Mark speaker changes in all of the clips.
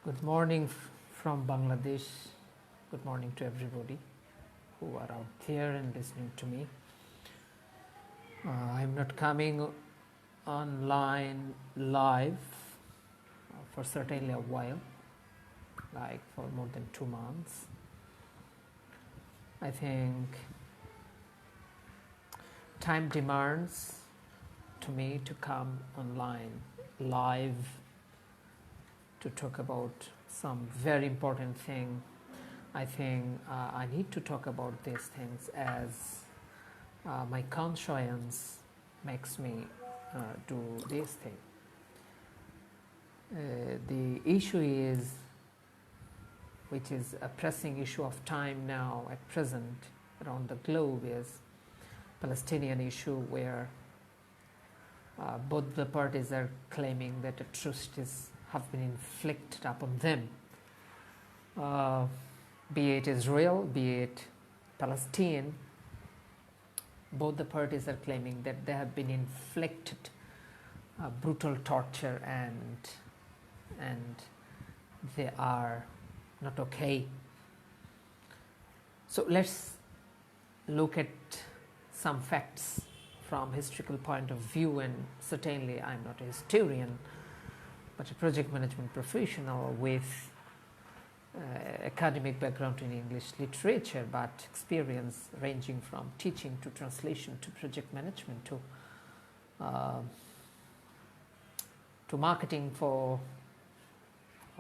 Speaker 1: Good morning from Bangladesh. Good morning to everybody who are out there and listening to me. I'm not coming online live for certainly a while, like for more than 2 months. I think time demands to me to come online live to talk about some very important thing. I think I need to talk about these things as my conscience makes me do this thing. The issue is, which is a pressing issue of time now at present around the globe, is Palestinian issue, where both the parties are claiming that atrocities have been inflicted upon them, be it Israel, be it Palestine. Both the parties are claiming that they have been inflicted brutal torture and they are not okay. So let's look at some facts from historical point of view, and certainly I'm not a historian but a project management professional with academic background in English literature, but experience ranging from teaching to translation to project management to marketing for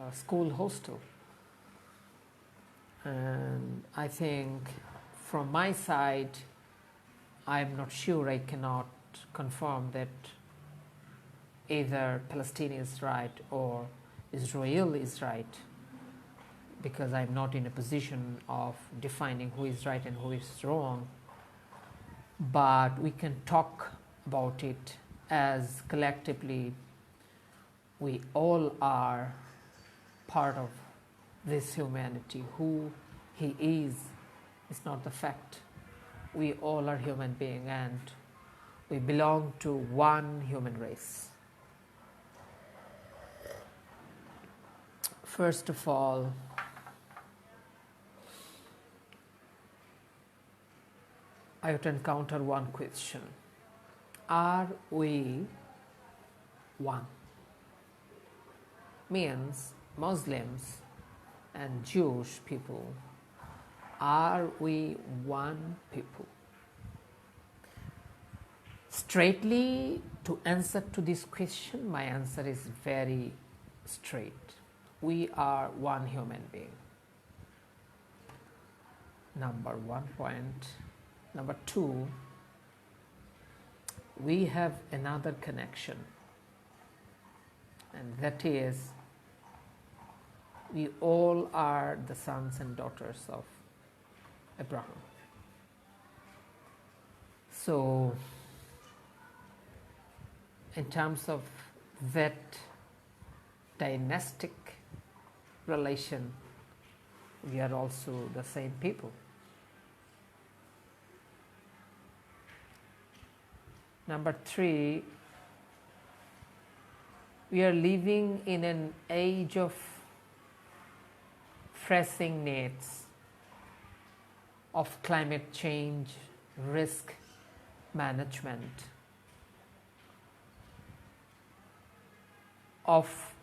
Speaker 1: a school hostel. And I think from my side, I'm not sure, I cannot confirm that either Palestine is right or Israel is right, because I'm not in a position of defining who is right and who is wrong. But we can talk about it as collectively we all are part of this humanity. Who he is not the fact. We all are human beings and we belong to one human race. First of all, I would encounter one question. Are we one? Means Muslims and Jewish people, are we one people? Straightly, to answer to this question, my answer is very straight. We are one human being. Number 1 point. Number 2, we have another connection, and that is we all are the sons and daughters of Abraham. So in terms of that dynastic relation, we are also the same people. Number 3, we are living in an age of pressing needs of climate change, risk management, of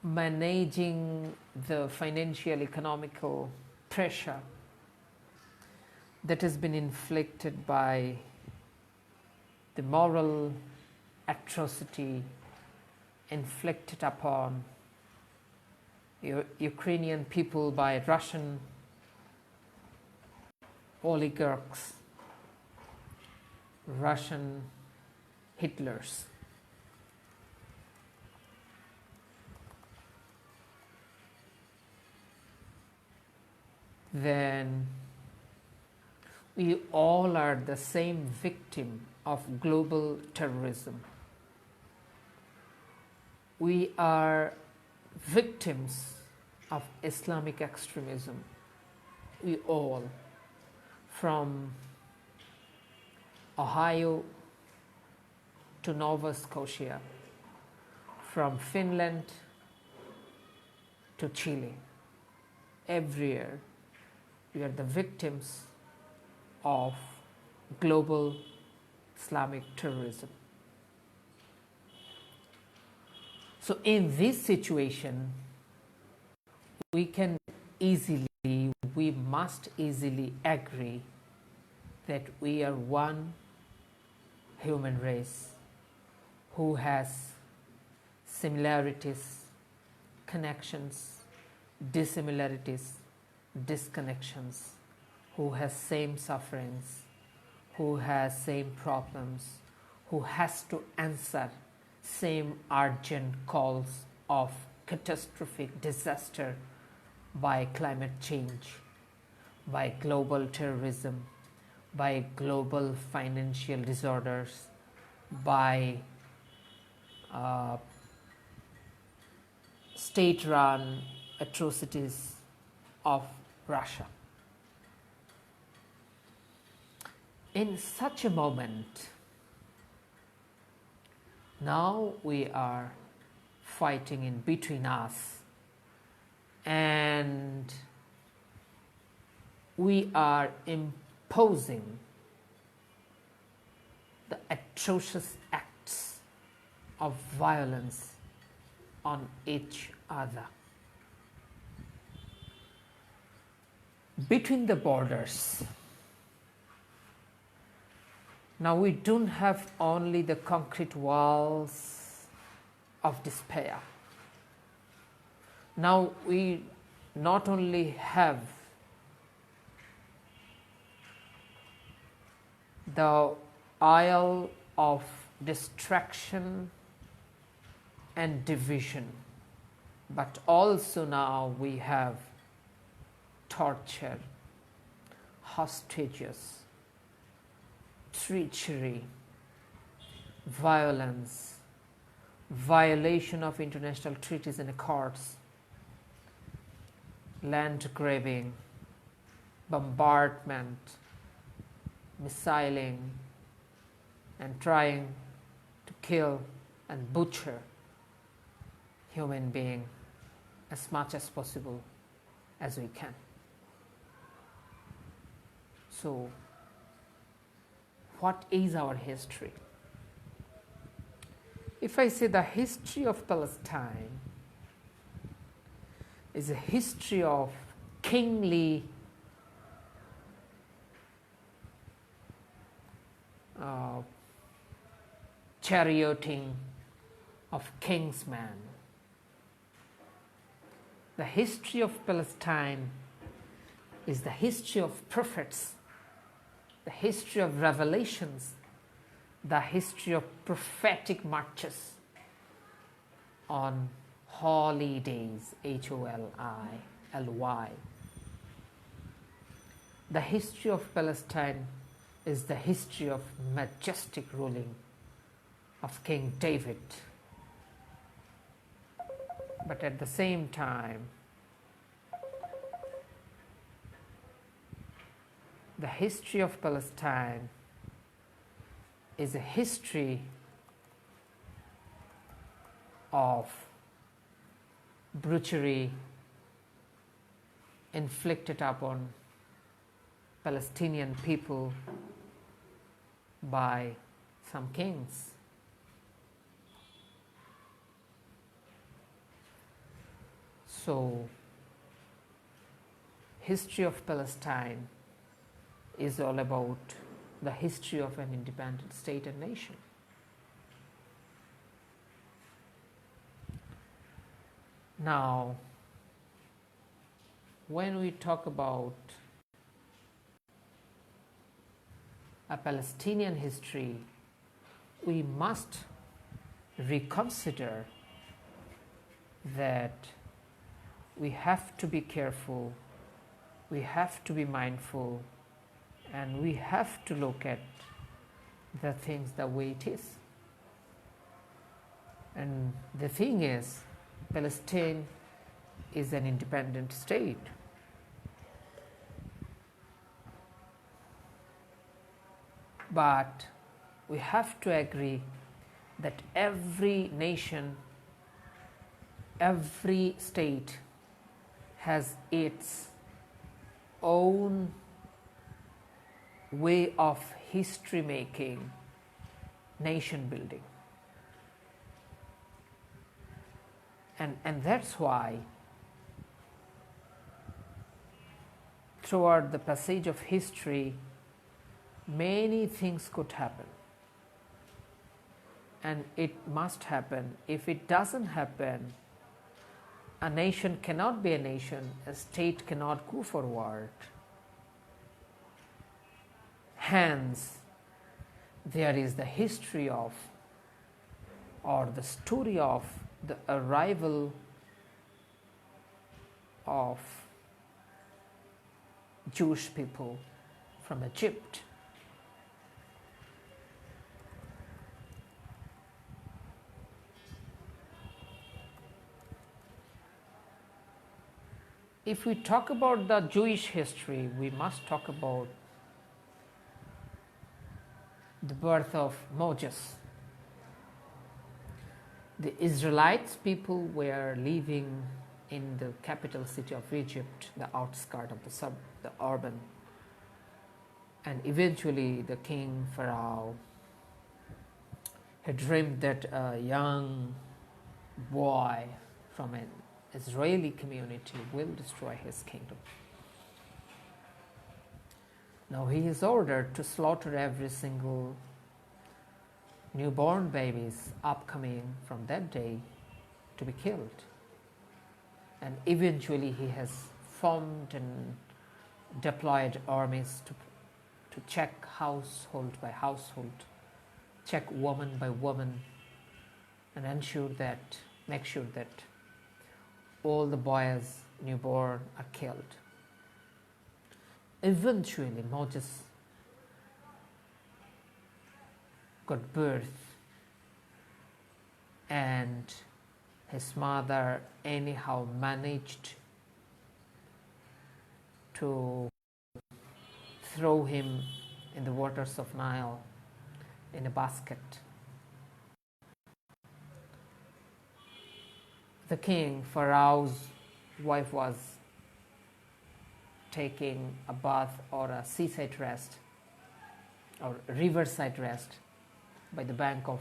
Speaker 1: managing the financial economical pressure that has been inflicted by the moral atrocity inflicted upon Ukrainian people by Russian oligarchs, Russian Hitlers. Then we all are the same victim of global terrorism. We are victims of Islamic extremism. We all, from Ohio to Nova Scotia, from Finland to Chile. Every year, we are the victims of global Islamic terrorism. So in this situation, we must easily agree that we are one human race who has similarities, connections, dissimilarities, disconnections, who has same sufferings, who has same problems, who has to answer same urgent calls of catastrophic disaster by climate change, by global terrorism, by global financial disorders, by state-run atrocities of Russia. In such a moment, now we are fighting in between us, and we are imposing the atrocious acts of violence on each other. Between the borders, now we don't have only the concrete walls of despair. Now we not only have the isle of distraction and division, but also now we have torture, hostages, treachery, violence, violation of international treaties and accords, land grabbing, bombardment, missiling, and trying to kill and butcher human being as much as possible as we can. So, what is our history? If I say the history of Palestine is a history of kingly charioting of kingsmen, the history of Palestine is the history of prophets, the history of revelations, the history of prophetic marches on holy days, Holy. The history of Palestine is the history of majestic ruling of King David. But at the same time, the history of Palestine is a history of brutality inflicted upon Palestinian people by some kings. So, history of Palestine is all about the history of an independent state and nation. Now, when we talk about a Palestinian history, we must reconsider that we have to be careful, we have to be mindful, and we have to look at the things the way it is. And the thing is, Palestine is an independent state. But we have to agree that every nation, every state has its own way of history making, nation building. And that's why throughout the passage of history, many things could happen. And it must happen. If it doesn't happen, a nation cannot be a nation, a state cannot go forward. Hence, there is the history of, or the story of, the arrival of Jewish people from Egypt. If we talk about the Jewish history, we must talk about the birth of Moses. The Israelites people were living in the capital city of Egypt, the outskirts of the urban. And eventually the king Pharaoh had dreamed that a young boy from an Israeli community will destroy his kingdom. Now he is ordered to slaughter every single newborn babies upcoming from that day to be killed. And eventually he has formed and deployed armies to check household by household, check woman by woman, and make sure that all the boys newborn are killed. Eventually Moses got birth, and his mother anyhow managed to throw him in the waters of Nile in a basket. The king, Pharaoh's wife, was taking a bath or a seaside rest or riverside rest by the bank of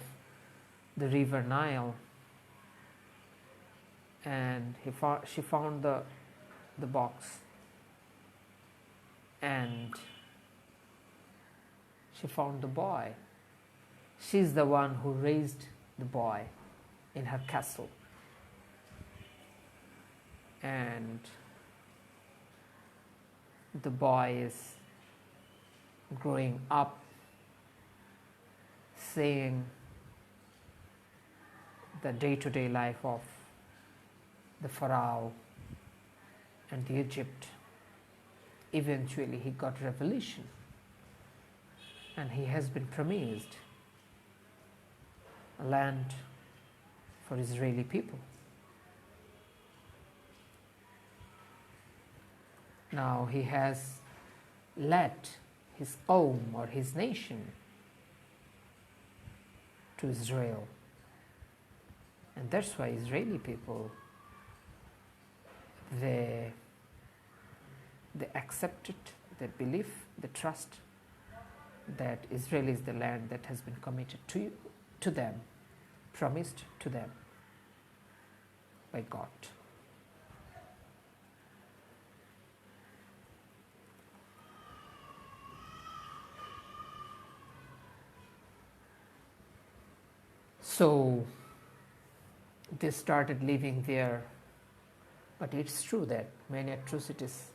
Speaker 1: the river Nile, and she found the box, and she found the boy. She's the one who raised the boy in her castle, and the boy is growing up, seeing the day-to-day life of the Pharaoh and the Egypt. Eventually he got revelation, and he has been promised a land for Israeli people. Now he has led his own or his nation to Israel, and that's why Israeli people, they accept it, they believe, they trust that Israel is the land that has been committed to them, promised to them by God. So they started living there, but it's true that many atrocities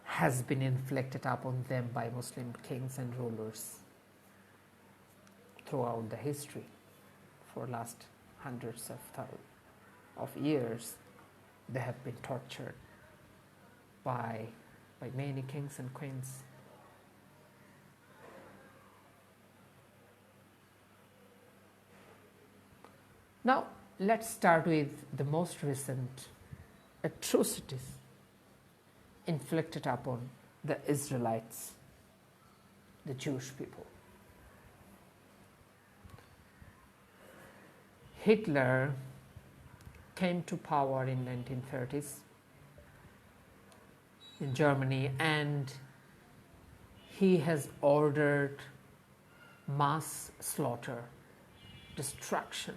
Speaker 1: has been inflicted upon them by Muslim kings and rulers throughout the history for last hundreds of years. They have been tortured by many kings and queens. Now let's start with the most recent atrocities inflicted upon the Israelites, the Jewish people. Hitler came to power in 1930s in Germany, and he has ordered mass slaughter, destruction,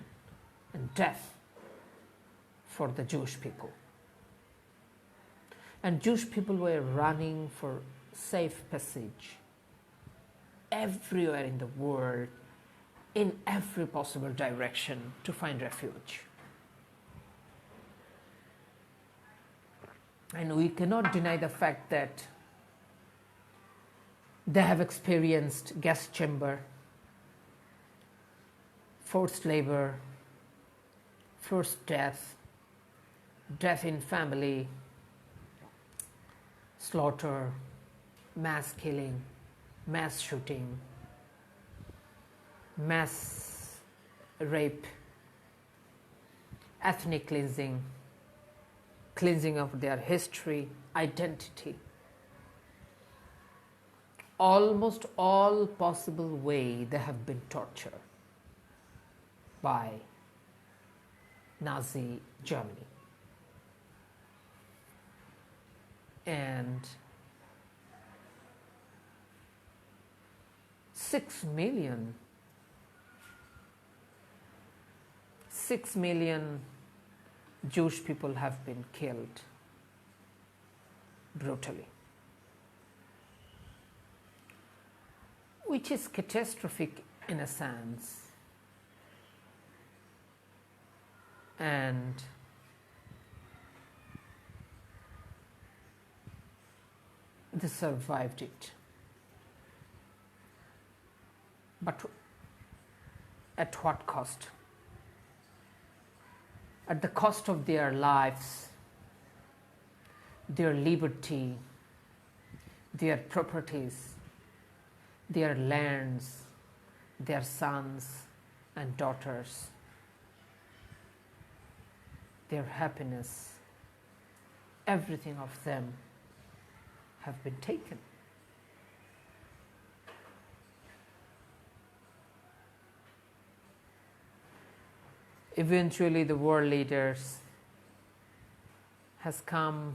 Speaker 1: and death for the Jewish people. And Jewish people were running for safe passage everywhere in the world, in every possible direction, to find refuge. And we cannot deny the fact that they have experienced gas chamber, forced labor, forced death, death in family, slaughter, mass killing, mass shooting, mass rape, ethnic cleansing, cleansing of their history, identity. Almost all possible way they have been tortured by Nazi Germany. And 6 million Jewish people have been killed brutally, which is catastrophic in a sense, and they survived it. But at what cost? At the cost of their lives, their liberty, their properties, their lands, their sons and daughters, their happiness, everything of them have been taken. Eventually the world leaders has come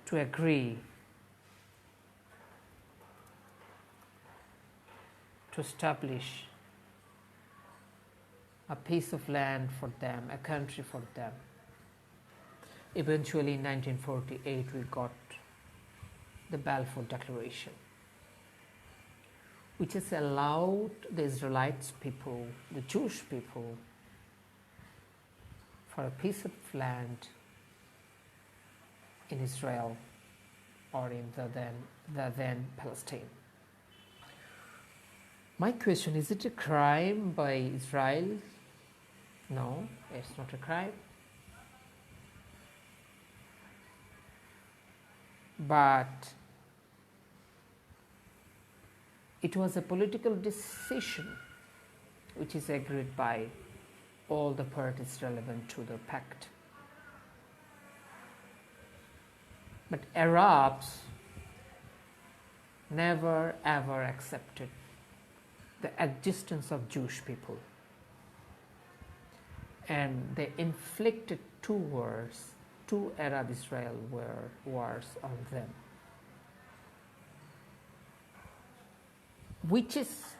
Speaker 1: to agree to establish a piece of land for them, a country for them. Eventually in 1948 we got the Balfour Declaration, which has allowed the Israelites people, the Jewish people, for a piece of land in Israel or in the then Palestine. My question, is it a crime by Israel? No, it's not a crime. But it was a political decision which is agreed by all the parties relevant to the pact. But Arabs never ever accepted the existence of Jewish people, and they inflicted two Arab-Israel wars on them, which is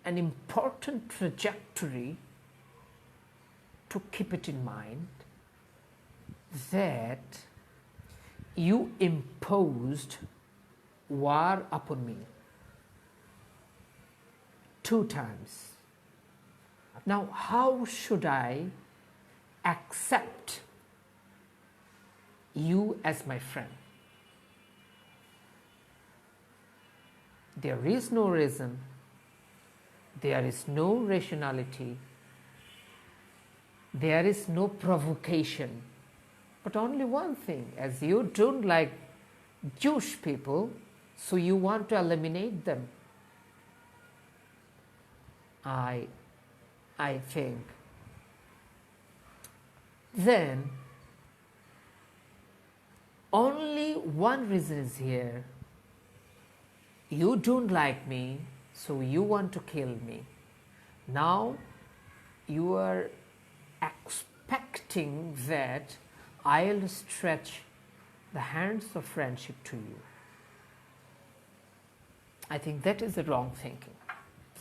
Speaker 1: an important trajectory to keep it in mind, that you imposed war upon me 2 times. Now, how should I accept you as my friend? There is no reason, there is no rationality, there is no provocation, but only one thing: as you don't like Jewish people, so you want to eliminate them. I think then only one reason is here: you don't like me, so you want to kill me. Now you are expecting that I'll stretch the hands of friendship to you. I think that is the wrong thinking.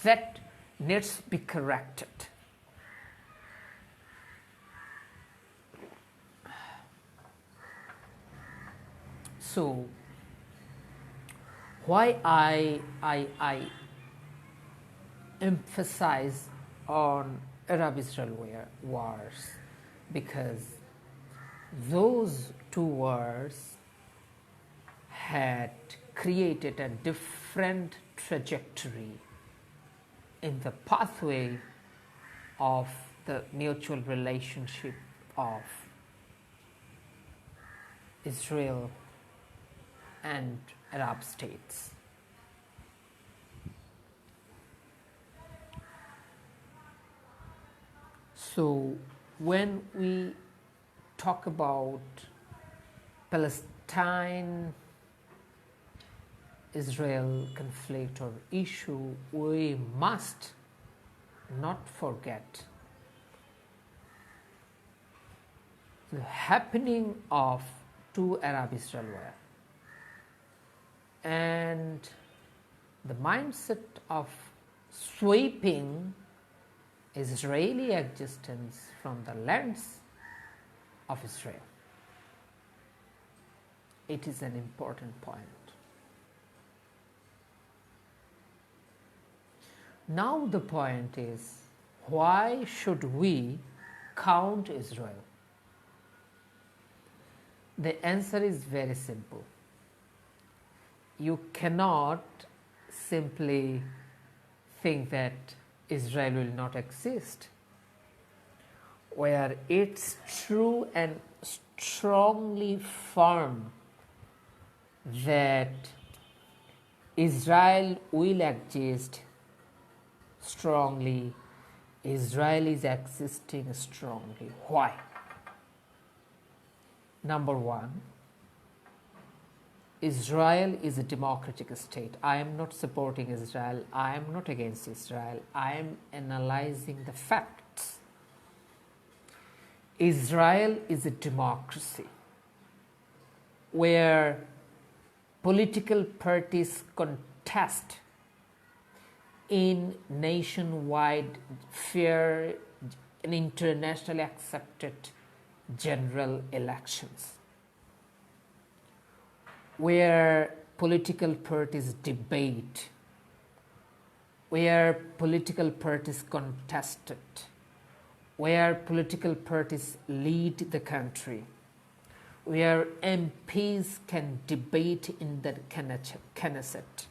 Speaker 1: That needs to be corrected. So, why I emphasize on Arab-Israel wars? Because those two wars had created a different trajectory in the pathway of the mutual relationship of Israel and Arab states. So when we talk about Palestine Israel conflict or issue, we must not forget the happening of two Arab-Israel war and the mindset of sweeping Israeli existence from the lands of Israel. It is an important point. Now the point is, why should we count Israel? The answer is very simple. You cannot simply think that Israel will not exist, where it's true and strongly firm that Israel will exist strongly, Israel is existing strongly. Why? Number one, Israel is a democratic state. I am not supporting Israel. I am not against Israel. I am analyzing the facts. Israel is a democracy where political parties contest in nationwide, fair, and internationally accepted general elections, where political parties debate, where political parties contested, where political parties lead the country, where MPs can debate in the Knesset,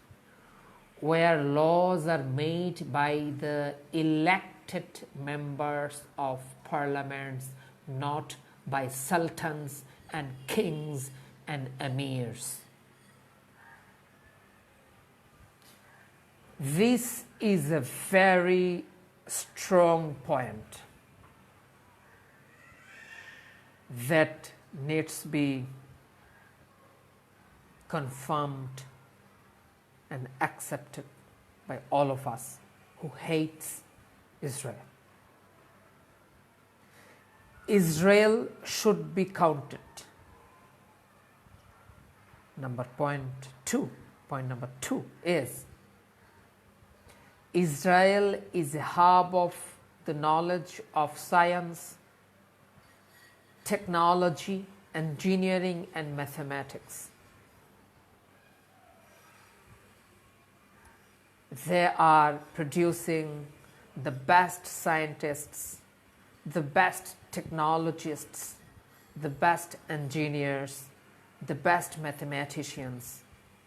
Speaker 1: where laws are made by the elected members of parliaments, not by sultans and kings and emirs. This is a very strong point that needs to be confirmed and accepted by all of us who hates Israel. Israel should be counted. Point number two is Israel is a hub of the knowledge of science, technology, engineering, and mathematics. They are producing the best scientists, the best technologists, the best engineers, the best mathematicians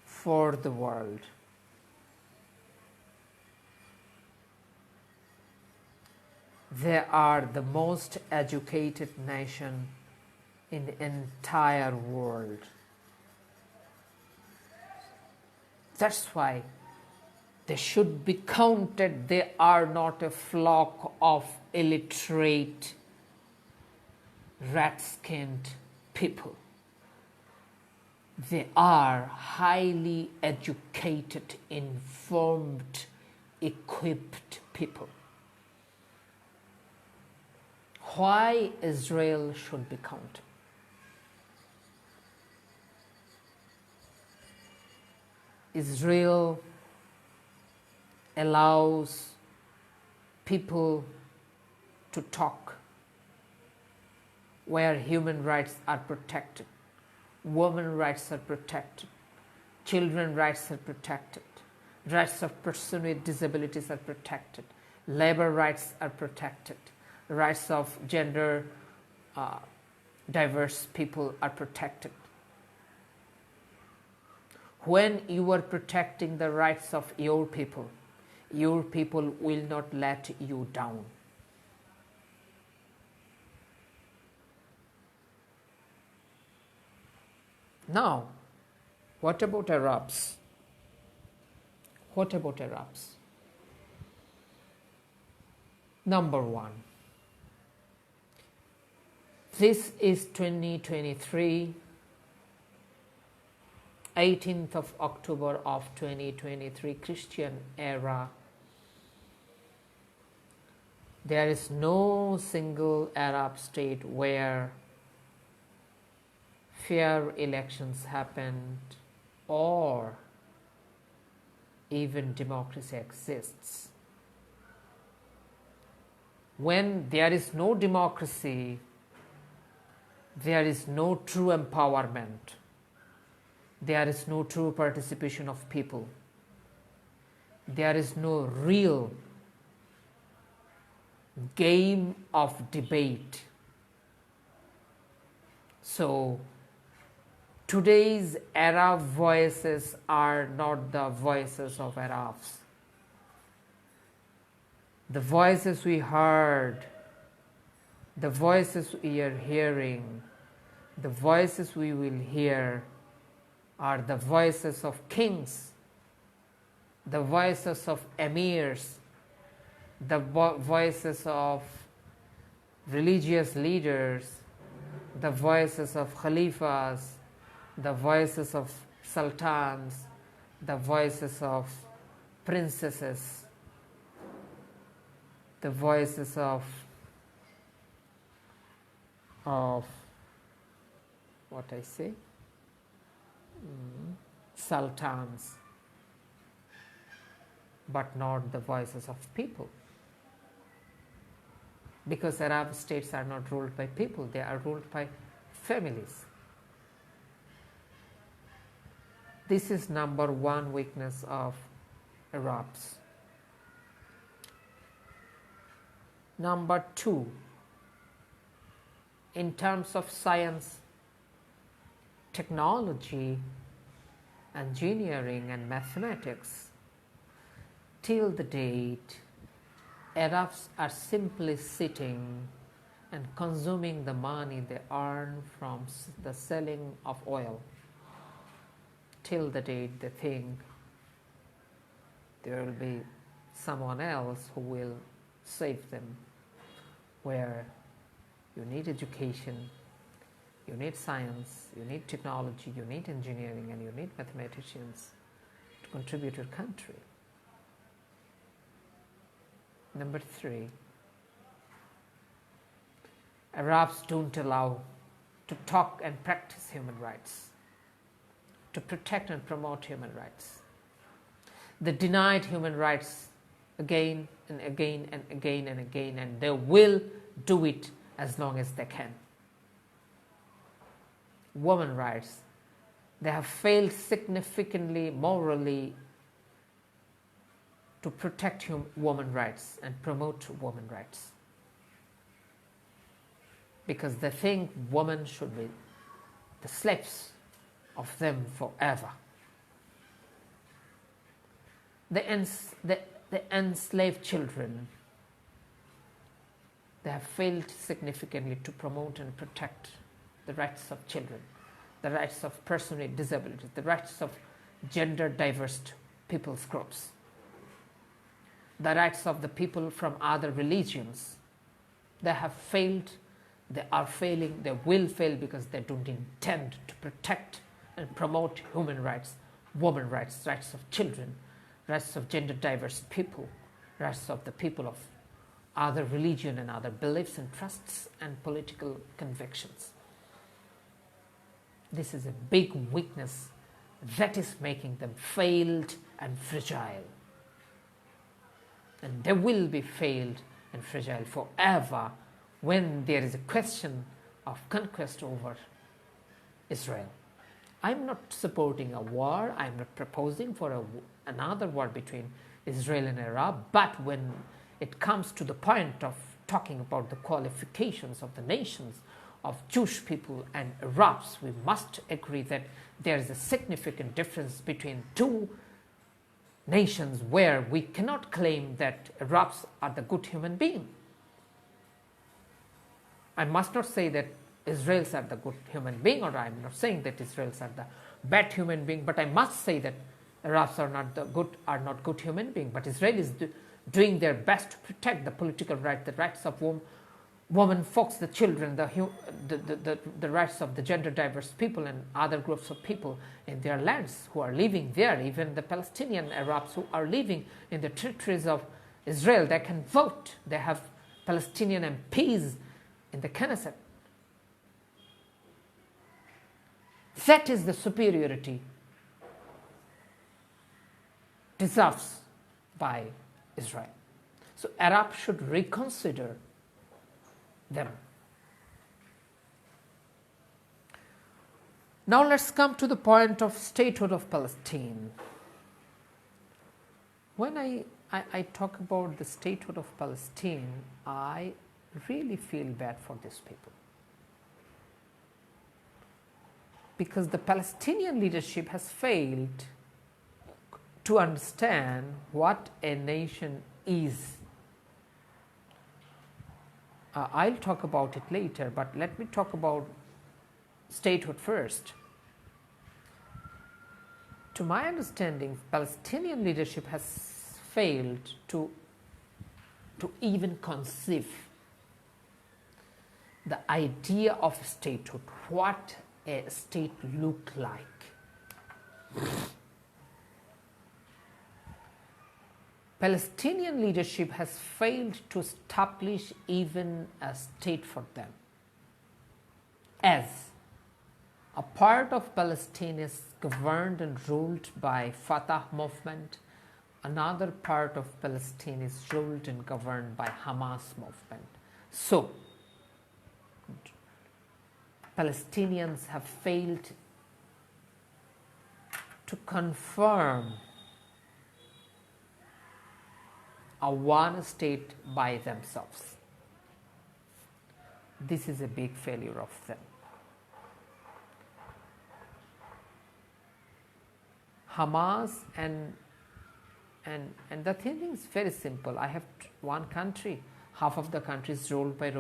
Speaker 1: for the world. They are the most educated nation in the entire world. That's why they should be counted. They are not a flock of illiterate, red-skinned people. They are highly educated, informed, equipped people. why Israel should be counted. Israel allows people to talk where human rights are protected, women rights are protected, children rights are protected, rights of persons with disabilities are protected, labor rights are protected, rights of gender diverse people are protected. When you are protecting the rights of your people will not let you down. Now, what about Arabs? What about Arabs? Number one, this is 2023, 18th of October of 2023, Christian era. There is no single Arab state where fair elections happened or even democracy exists. When there is no democracy, there is no true empowerment. There is no true participation of people. There is no real game of debate. So, today's Arab voices are not the voices of Arabs. The voices we heard, the voices we are hearing, the voices we will hear are the voices of kings, the voices of emirs, the voices of religious leaders, the voices of khalifas, the voices of sultans, the voices of princesses, the voices of what I say? Sultans, but not the voices of people. Because Arab states are not ruled by people, they are ruled by families. This is number one weakness of Arabs. Number two, in terms of science, technology, engineering and mathematics, till the date, Arabs are simply sitting and consuming the money they earn from the selling of oil. Till the date they think there will be someone else who will save them, where you need education, you need science, you need technology, you need engineering, and you need mathematicians to contribute to your country. Number three, Arabs don't allow to talk and practice human rights, to protect and promote human rights. They denied human rights again and again and again and again, and they will do it as long as they can. Women rights, they have failed significantly morally to protect women rights and promote women rights, because they think women should be the slaves of them forever. They enslave children. They have failed significantly to promote and protect the rights of children, the rights of persons with disabilities, the rights of gender diverse people's groups, the rights of the people from other religions. They have failed, they are failing, they will fail because they don't intend to protect and promote human rights, women rights, rights of children, rights of gender diverse people, rights of the people other religion and other beliefs and trusts and political convictions. This is a big weakness that is making them failed and fragile. And they will be failed and fragile forever when there is a question of conquest over Israel. I'm not supporting a war, I'm not proposing for another war between Israel and Arab, but when it comes to the point of talking about the qualifications of the nations of Jewish people and Arabs, we must agree that there is a significant difference between two nations where we cannot claim that Arabs are the good human being. I must not say that Israelis are the good human being, or I am not saying that Israelis are the bad human being, but I must say that Arabs are not good human beings. But Israelis doing their best to protect the political rights, the rights of women, folks, the children, the rights of the gender diverse people and other groups of people in their lands who are living there. Even the Palestinian Arabs who are living in the territories of Israel, they can vote. They have Palestinian MPs in the Knesset. That is the superiority deserved by Israel. So Arabs should reconsider them. Now let's come to the point of statehood of Palestine. When I talk about the statehood of Palestine, I really feel bad for these people. Because the Palestinian leadership has failed to understand what a nation is. I'll talk about it later, but let me talk about statehood first. To my understanding, Palestinian leadership has failed to even conceive the idea of statehood, what a state look like. Palestinian leadership has failed to establish even a state for them. As a part of Palestine is governed and ruled by Fatah movement, another part of Palestine is ruled and governed by Hamas movement. So, Palestinians have failed to confirm a one state by themselves. This is a big failure of them. Hamas and the thing is very simple. I have one country, half of the country is ruled by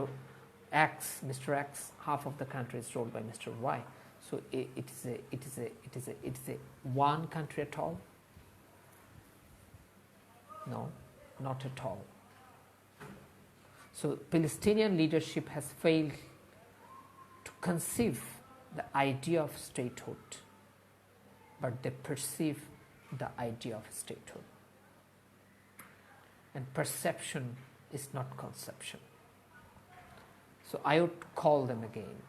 Speaker 1: X, Mr. X, half of the country is ruled by Mr. Y. So it is a one country at all? No, not at all. So Palestinian leadership has failed to conceive the idea of statehood, but they perceive the idea of statehood. And perception is not conception. So I would call them again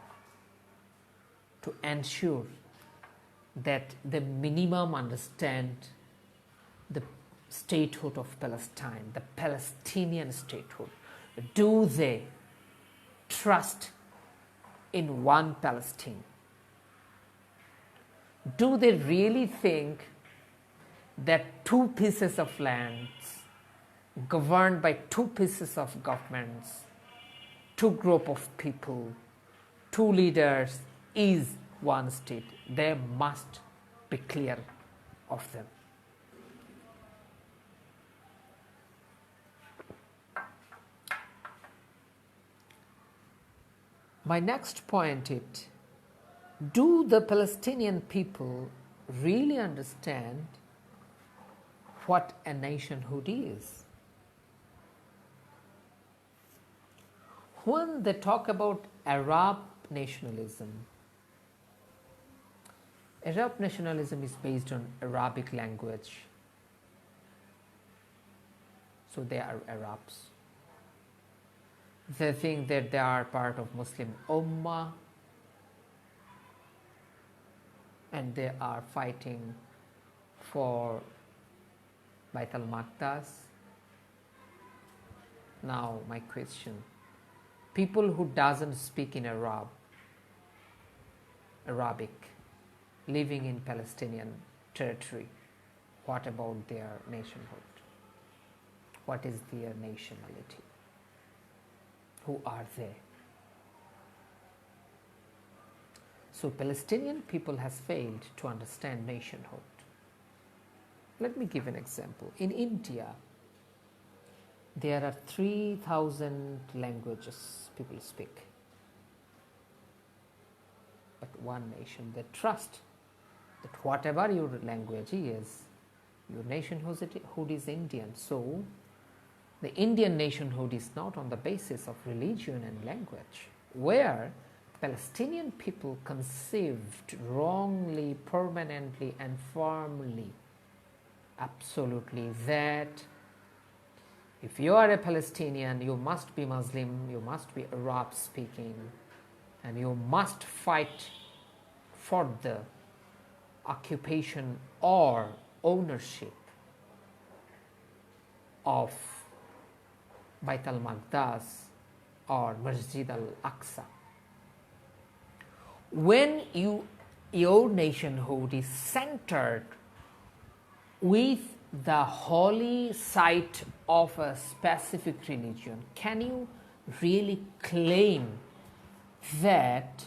Speaker 1: to ensure that they minimum understand the statehood of Palestine, the Palestinian statehood. Do they trust in one Palestine? Do they really think that two pieces of lands governed by two pieces of governments, two group of people, two leaders is one state? They must be clear of them. My next point is, do the Palestinian people really understand what a nationhood is? When they talk about Arab nationalism is based on Arabic language. So they are Arabs. They think that they are part of Muslim Ummah and they are fighting for Bait al-Maqdas. Now my question, people who doesn't speak in Arabic, living in Palestinian territory, what about their nationhood? What is their nationality? Who are they? So Palestinian people has failed to understand nationhood. Let me give an example. In India, there are 3,000 languages people speak. But one nation, they trust that whatever your language is, your nationhood is Indian. So the Indian nationhood is not on the basis of religion and language, where Palestinian people conceived wrongly, permanently and firmly, absolutely, that if you are a Palestinian, you must be Muslim, you must be Arab speaking, and you must fight for the occupation or ownership of Bait al-Maqdas or Masjid al-Aqsa. When your nationhood is centered with the holy site of a specific religion, can you really claim that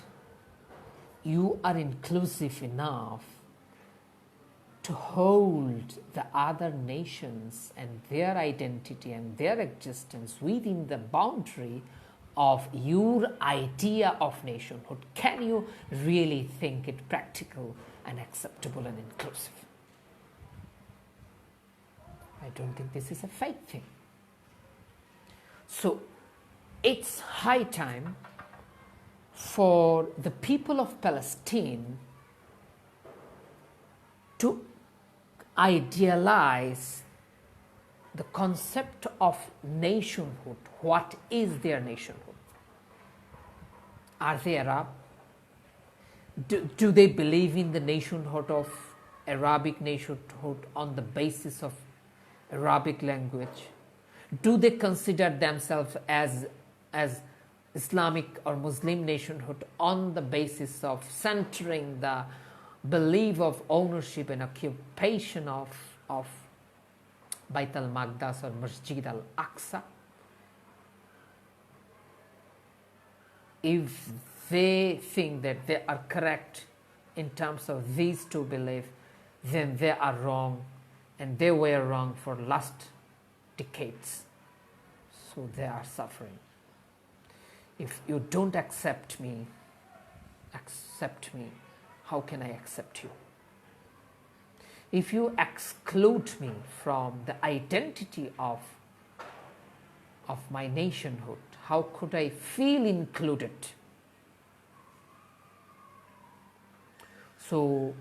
Speaker 1: you are inclusive enough to hold the other nations and their identity and their existence within the boundary of your idea of nationhood? Can you really think it practical and acceptable and inclusive? I don't think this is a fake thing. So it's high time for the people of Palestine to idealize the concept of nationhood. What is their nationhood? Are they Arab? Do they believe in the nationhood of Arabic nationhood on the basis of Arabic language? Do they consider themselves as Islamic or Muslim nationhood on the basis of centering the belief of ownership and occupation of Bait al-Maqdas or Masjid al-Aqsa? If they think that they are correct in terms of these two beliefs, then they are wrong, and they were wrong for last decades. So they are suffering. If you don't accept me, how can I accept you? If you exclude me from the identity of my nationhood, how could I feel included? So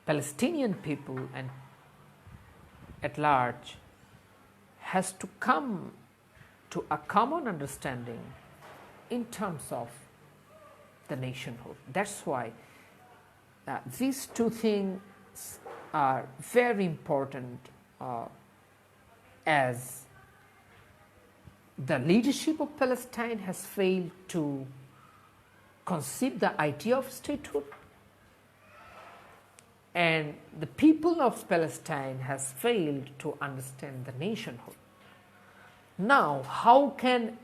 Speaker 1: Palestinian people and at large has to come to a common understanding in terms of the nationhood. That's why these two things are very important, as the leadership of Palestine has failed to conceive the idea of statehood, and the people of Palestine has failed to understand the nationhood. Now, how can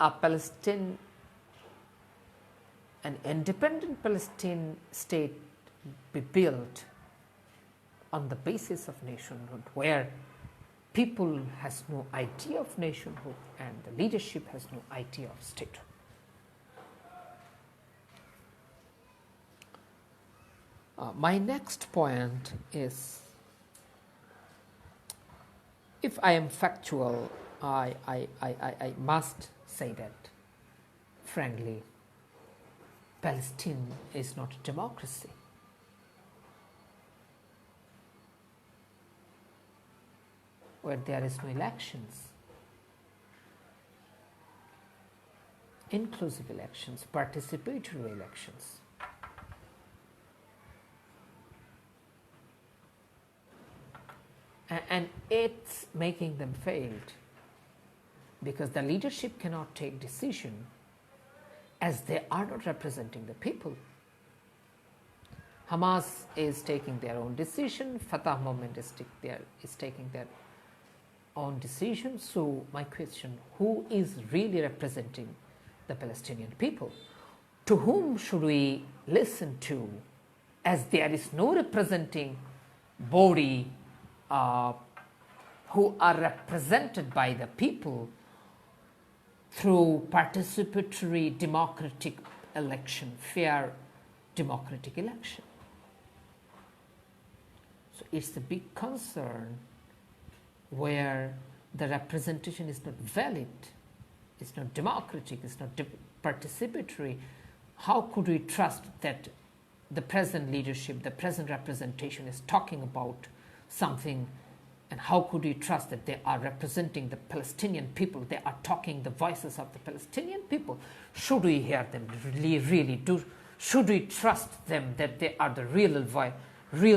Speaker 1: an independent Palestine state be built on the basis of nationhood, where people has no idea of nationhood and the leadership has no idea of statehood? My next point is, if I am factual, I must say that, frankly, Palestine is not a democracy. Where there is no elections, inclusive elections, participatory elections. And it's making them failed because the leadership cannot take decision as they are not representing the people. Hamas is taking their own decision, Fatah movement is taking their own decision. So my question, who is really representing the Palestinian people? To whom should we listen to, as there is no representing body who are represented by the people through participatory democratic election, fair democratic election. So it's a big concern where the representation is not valid, it's not democratic, it's not participatory. How could we trust that the present leadership, the present representation is talking about something, and how could we trust that they are representing the Palestinian people, they are talking the voices of the Palestinian people? Should we hear them really do? Should we trust them that they are the real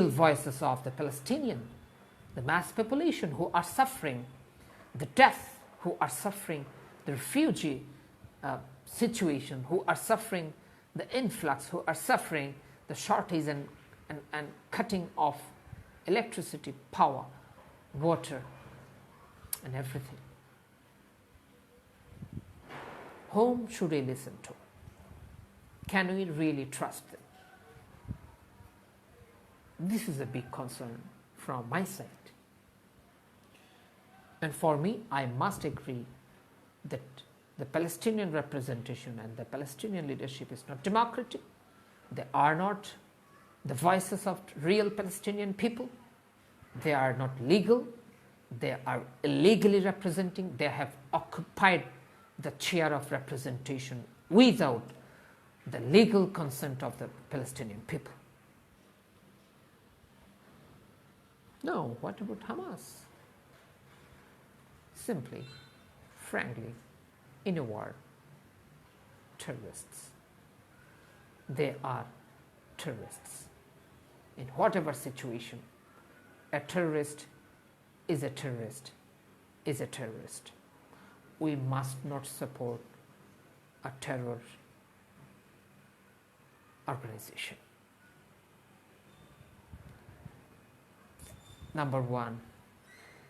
Speaker 1: voices of the Palestinian, the mass population who are suffering the death, who are suffering the refugee situation, who are suffering the influx, who are suffering the shortage and cutting off electricity, power, water, and everything? Whom should we listen to? Can we really trust them? This is a big concern from my side. And for me, I must agree that the Palestinian representation and the Palestinian leadership is not democratic. They are not the voices of real Palestinian people. They are not legal. They are illegally representing. They have occupied the chair of representation without the legal consent of the Palestinian people. No, what about Hamas? Simply, frankly, in a word, terrorists. They are terrorists. In whatever situation, a terrorist is a terrorist, is a terrorist. We must not support a terror organization. Number one,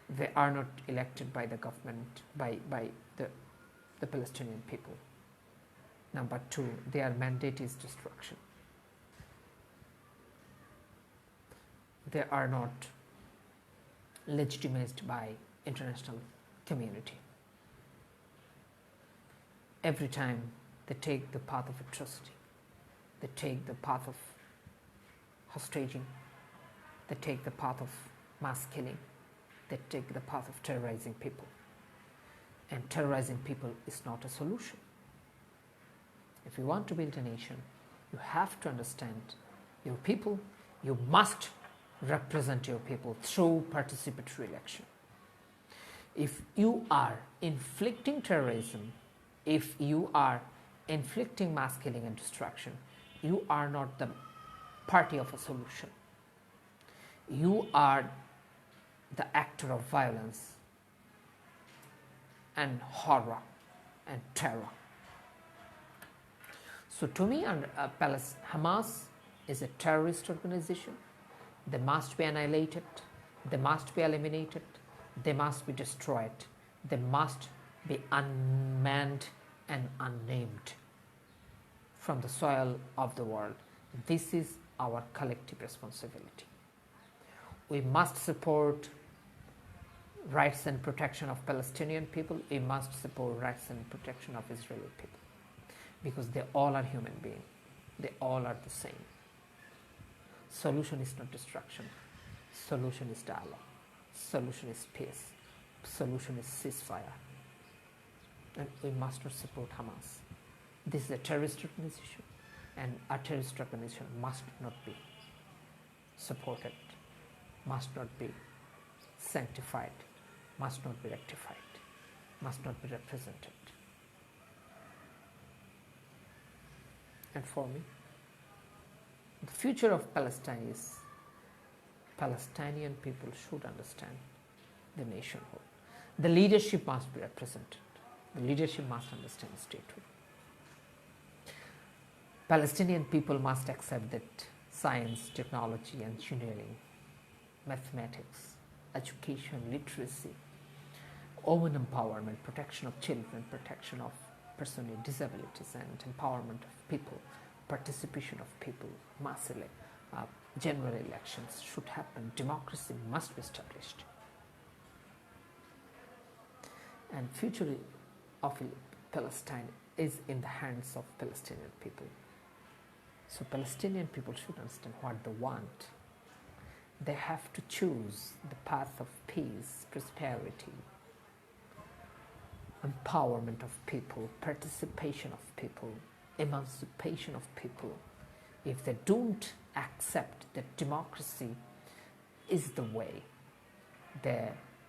Speaker 1: they are not elected by the government, by the Palestinian people. Number two, their mandate is destruction. They are not legitimized by international community. Every time they take the path of atrocity, they take the path of hostaging, they take the path of mass killing, they take the path of terrorizing people. And terrorizing people is not a solution. If you want to build a nation, you have to understand your people. You must represent your people through participatory election. If you are inflicting terrorism, if you are inflicting mass killing and destruction, you are not the party of a solution. You are the actor of violence and horror and terror. So to me, Hamas is a terrorist organization. They must be annihilated. They must be eliminated. They must be destroyed. They must be unmanned and unnamed from the soil of the world. This is our collective responsibility. We must support rights and protection of Palestinian people. We must support rights and protection of Israeli people, because they all are human beings. They all are the same. Solution is not destruction. Solution is dialogue. Solution is peace. Solution is ceasefire. And we must not support Hamas. This is a terrorist organization, and a terrorist organization must not be supported, must not be sanctified, must not be rectified, must not be represented. and for me. The future of Palestine is Palestinian people should understand the nationhood. The leadership must be represented. The leadership must understand statehood. Palestinian people must accept that science, technology, engineering, mathematics, education, literacy, women empowerment, protection of children, protection of persons with disabilities, and empowerment of people, participation of people, general elections should happen. Democracy must be established. And future of Palestine is in the hands of Palestinian people. So Palestinian people should understand what they want. They have to choose the path of peace, prosperity, empowerment of people, participation of people, emancipation of people. If they don't accept that democracy is the way, they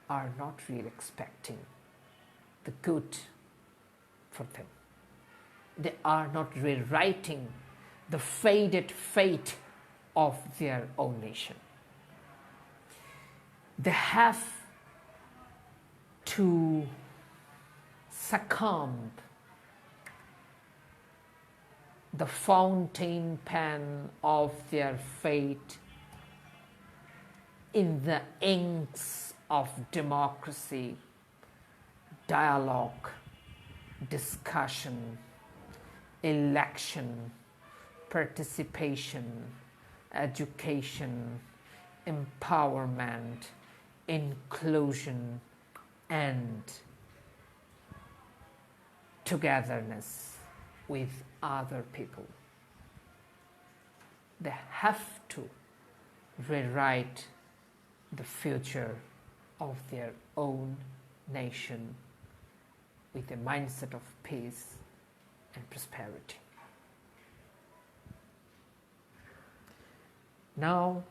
Speaker 1: are not really expecting the good for them. They are not rewriting the faded fate of their own nation. They have to succumb the fountain pen of their fate in the inks of democracy, dialogue, discussion, election, participation, education, empowerment, inclusion, and togetherness with other people. They have to rewrite the future of their own nation with a mindset of peace and prosperity. Now,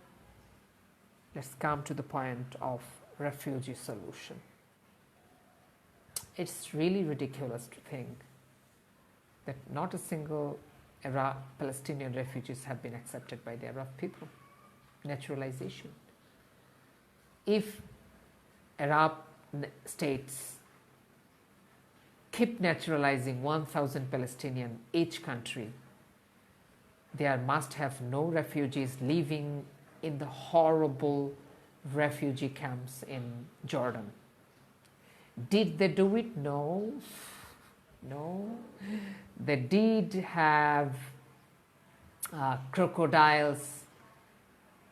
Speaker 1: let's come to the point of refugee solution. It's really ridiculous to think that not a single Palestinian refugees have been accepted by the Arab people. Naturalization. If Arab states keep naturalizing 1,000 Palestinian each country, there must have no refugees living in the horrible refugee camps in Jordan. Did they do it? No. No. They did have crocodiles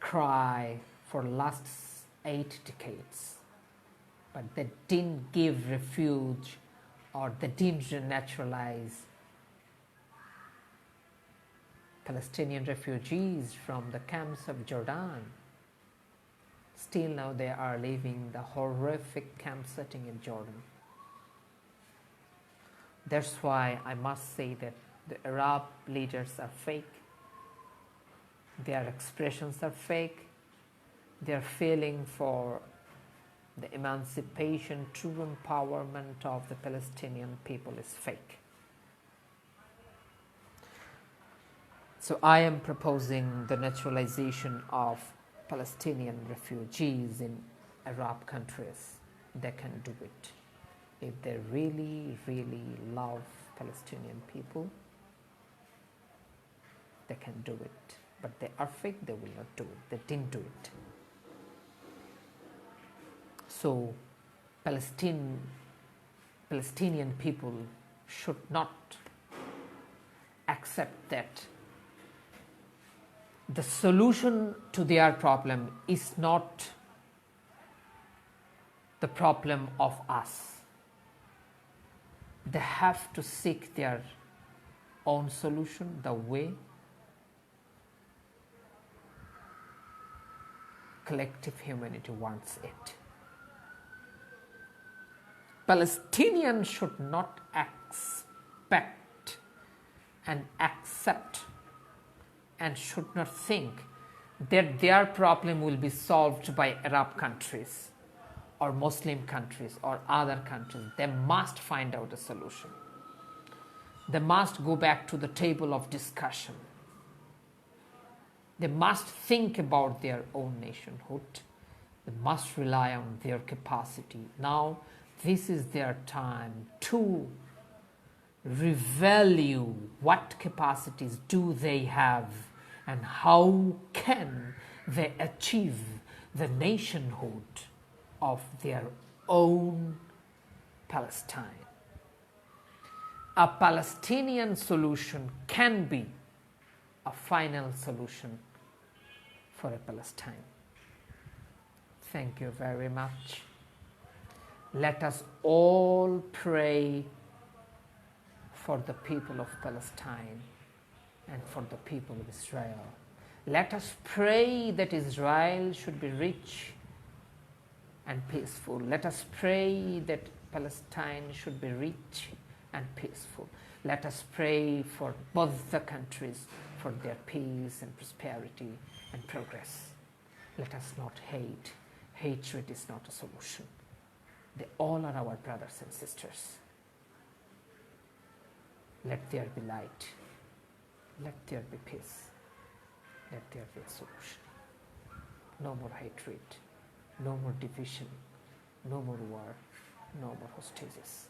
Speaker 1: cry for last 8 decades, but they didn't give refuge or they didn't naturalize Palestinian refugees from the camps of Jordan. Still now they are living the horrific camp setting in Jordan. That's why I must say that the Arab leaders are fake. Their expressions are fake. Their feeling for the emancipation, true empowerment of the Palestinian people is fake. So I am proposing the naturalization of Palestinian refugees in Arab countries. They can do it. If they really, really love Palestinian people, they can do it. But they are fake, they will not do it. They didn't do it. So Palestinian people should not accept that the solution to their problem is not the problem of us. They have to seek their own solution the way collective humanity wants it. Palestinians should not expect and accept and should not think that their problem will be solved by Arab countries or Muslim countries or other countries. They must find out a solution. They must go back to the table of discussion. They must think about their own nationhood. They must rely on their capacity. Now, this is their time to revalue what capacities do they have and how can they achieve the nationhood of their own Palestine. A Palestinian solution can be a final solution for a Palestine. Thank you very much. Let us all pray for the people of Palestine and for the people of Israel. Let us pray that Israel should be rich and peaceful. Let us pray that Palestine should be rich and peaceful. Let us pray for both the countries, for their peace and prosperity and progress. Let us not hate. Hatred is not a solution. They all are our brothers and sisters. Let there be light. Let there be peace. Let there be a solution. No more hatred. No more division. No more war. No more hostages.